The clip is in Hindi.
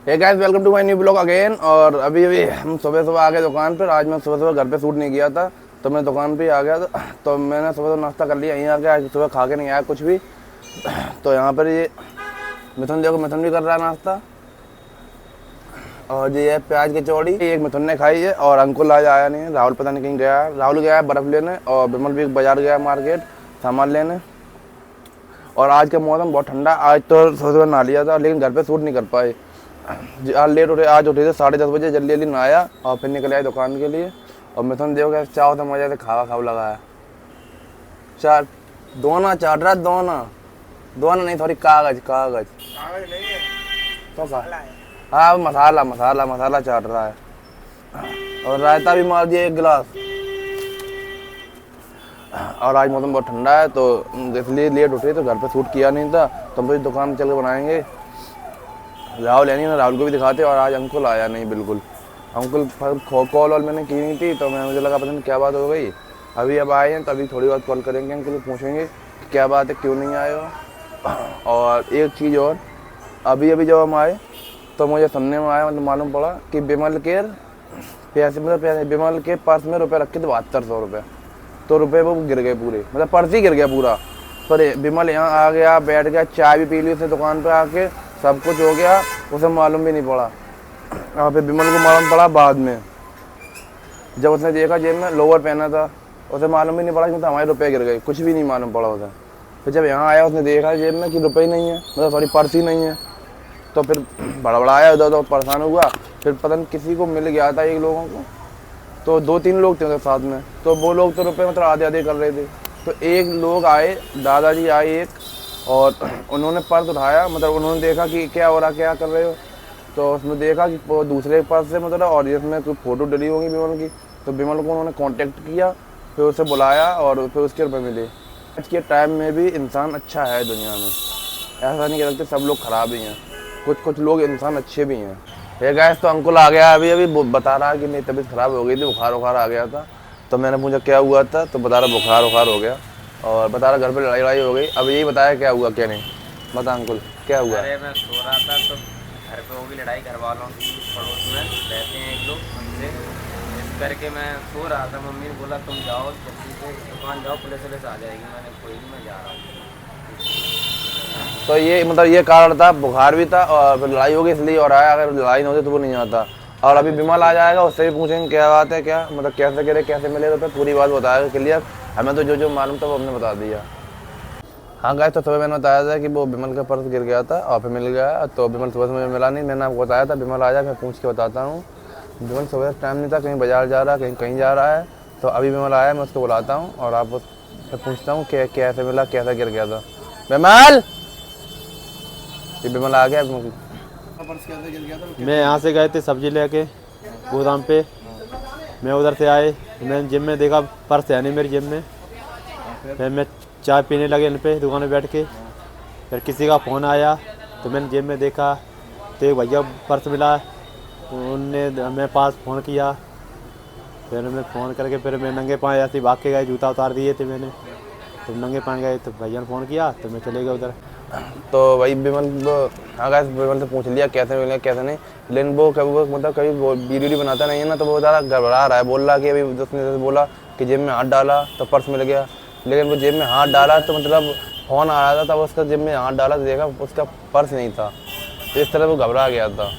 Hey guys, welcome to my new blog again. और अभी हम सुबह सुबह आ गए दुकान पर। आज मैं सुबह सुबह घर पे शूट नहीं किया था, तो मैं दुकान पे ही आ गया था। तो मैंने सुबह नाश्ता कर लिया, यहीं आ गया। आज सुबह खा के नहीं आया कुछ भी। तो यहाँ पर ये मिथुन, देखो मिथुन भी कर रहा है नाश्ता। और ये है प्याज की चौड़ी, एक मिथुन ने खाई है। और अंकुल आज आया नहीं है, राहुल पता नहीं कहीं गया है। राहुल गया है बर्फ़ लेने, और विमल भी बाजार गया मार्केट सामान लेने। और आज का मौसम बहुत ठंडा। आज तो सुबह सुबह नहा लिया था, लेकिन घर पे शूट नहीं कर पाए। आज लेट उठे, आज उठे थे 10:30 बजे, जल्दी जल्दी नहाया और फिर निकल आए दुकान के लिए। और मिथुन देखो क्या चाव से मजे से खावा खाव लगाया। चाट दोना चाट रहा, दोना नहीं, थोड़ी कागज कागज नहीं है तो का हाँ, मसाला मसाला मसाला चाट रहा है। और रायता भी मार दिया 1 गिलास। और आज मौसम बहुत ठंडा है, तो इसलिए लेट उठे, तो घर पे शूट किया नहीं था। तो हम तो दुकान में चल के बनाएंगे। राहुल है नहीं ना, राहुल को भी दिखाते। और आज अंकुल आया नहीं बिल्कुल। अंकुल कॉल वॉल मैंने की नहीं थी, तो मुझे लगा पता नहीं क्या बात हो गई। अभी अब आए हैं, तो अभी थोड़ी बात कॉल करेंगे अंकुल को, पूछेंगे कि क्या बात है, क्यों नहीं आए हो। और एक चीज़ और, अभी अभी जब हम आए तो मुझे सुनने में आया, मतलब मालूम पड़ा कि विमल के पैसे, मतलब पैसे विमल के पर्स में रुपये रखे थे 7200 रुपये। तो रुपये वो गिर गए पूरे, मतलब पर्स ही गिर गया पूरा। पर विमल यहाँ आ गया, बैठ गया, चाय भी पी ली उसने दुकान पर आके, सब कुछ हो गया, उसे मालूम भी नहीं पड़ा। और फिर विमल को मालूम पड़ा बाद में, जब उसने देखा जेब में लोअर पहना था, उसे मालूम भी नहीं पड़ा कि मतलब हमारे रुपये गिर गए, कुछ भी नहीं मालूम पड़ा उसे। फिर जब यहाँ आया उसने देखा जेब में कि रुपये ही नहीं है, मतलब सॉरी पर्स ही नहीं है। तो फिर बड़बड़ाया, उधर उधर परेशान हुआ। फिर पता नहीं किसी को मिल गया था, एक लोगों को, तो 2-3 लोग थे उनके साथ में। तो वो लोग तो रुपये मतलब आधे आधे कर रहे थे। तो एक लोग आए, दादाजी आए एक, और उन्होंने पर्स उठाया, मतलब उन्होंने देखा कि क्या हो रहा, क्या कर रहे हो। तो उसमें देखा कि वो दूसरे पर्स से मतलब, और जिसमें कोई फ़ोटो डली होगी विमल की। तो विमल को उन्होंने कांटेक्ट किया, फिर उसे बुलाया और फिर उसके रुपये मिले। आज के टाइम में भी इंसान अच्छा है दुनिया में, ऐसा नहीं कह सकते सब लोग ख़राब ही हैं। कुछ लोग इंसान अच्छे भी हैं। ये गाइस, तो अंकुल आ गया अभी अभी, बता रहा कि मेरी तबीयत ख़राब हो गई थी, बुखार आ गया था। तो मैंने पूछा क्या हुआ था, तो बता रहा बुखार हो गया। और बता रहा घर पे लड़ाई हो गई। अब यही बताया क्या हुआ क्या नहीं, बता अंकुल क्या हुआ। अरे मैं सो रहा था, तो घर पे होगी लड़ाई, घर वालों की, पड़ोस में रहते हैं एक लोग, उनसे इस करके मैं सो रहा था। मम्मी ने बोला तुम जाओ जल्दी से दुकान जाओ, पुलिस आ जाएगी। मैंने कोई नहीं, मैं जा रहा हूँ। तो ये मतलब ये कारण था, बुखार भी था और फिर लड़ाई हो गई इसलिए। और आया, अगर लड़ाई नहीं होती तो वो नहीं आता। और अभी विमल आ जाएगा, उससे भी पूछेंगे क्या बात है, क्या मतलब कैसे गिरे, कैसे मिले रुपये, पूरी बात बताएगा क्लियर। हमें तो जो जो मालूम था वो हमने बता दिया। हाँ गाइस, तो सुबह मैंने बताया था कि वो विमल का पर्स गिर गया था और फिर मिल गया। तो विमल सुबह से मुझे मिला नहीं, मैंने आपको बताया था विमल आ जाए, मैं पूछ के बताता हूँ। विमल सुबह से टाइम नहीं था, कहीं बाजार जा रहा है, कहीं जा रहा है। तो अभी विमल आया, मैं उसको बुलाता हूँ और आप उससे पूछता हूँ कि कैसे मिला, कैसे गिर गया था। विमल, ये विमल आ गया। पर्स कैसे गिर गया था? मैं यहाँ से गए थे सब्जी लेके गोदाम पे। मैं उधर से आए, मैंने जिम में देखा पर्स है नहीं मेरी जिम में। फिर मैं चाय पीने लगे इन पे दुकान में बैठ के। फिर किसी का फ़ोन आया, तो मैंने जिम में देखा, तो एक भैया पर्स मिला, तो उनने मेरे पास फ़ोन किया। फिर मैं फ़ोन करके फिर मैं नंगे पाँव ऐसे भाग के गए, जूता उतार दिए थे मैंने। तो नंगे पाँव गए, तो भैया ने फ़ोन किया, तो मैं चले गया उधर। तो वही विमल, हाँ गाइस, विमल से पूछ लिया कैसे मिले कैसे नहीं। लेकिन वो कभी मतलब कभी वीडियो बनाता नहीं है ना, तो वो ज़्यादा गड़बड़ा रहा है। बोल रहा कि अभी उसने बोला कि जेब में हाथ डाला तो पर्स मिल गया। लेकिन वो जेब में हाथ डाला तो मतलब फ़ोन आ रहा था, तब उसका जेब में हाथ डाला तो देखा उसका पर्स नहीं था। तो इस तरह वो घबरा गया था।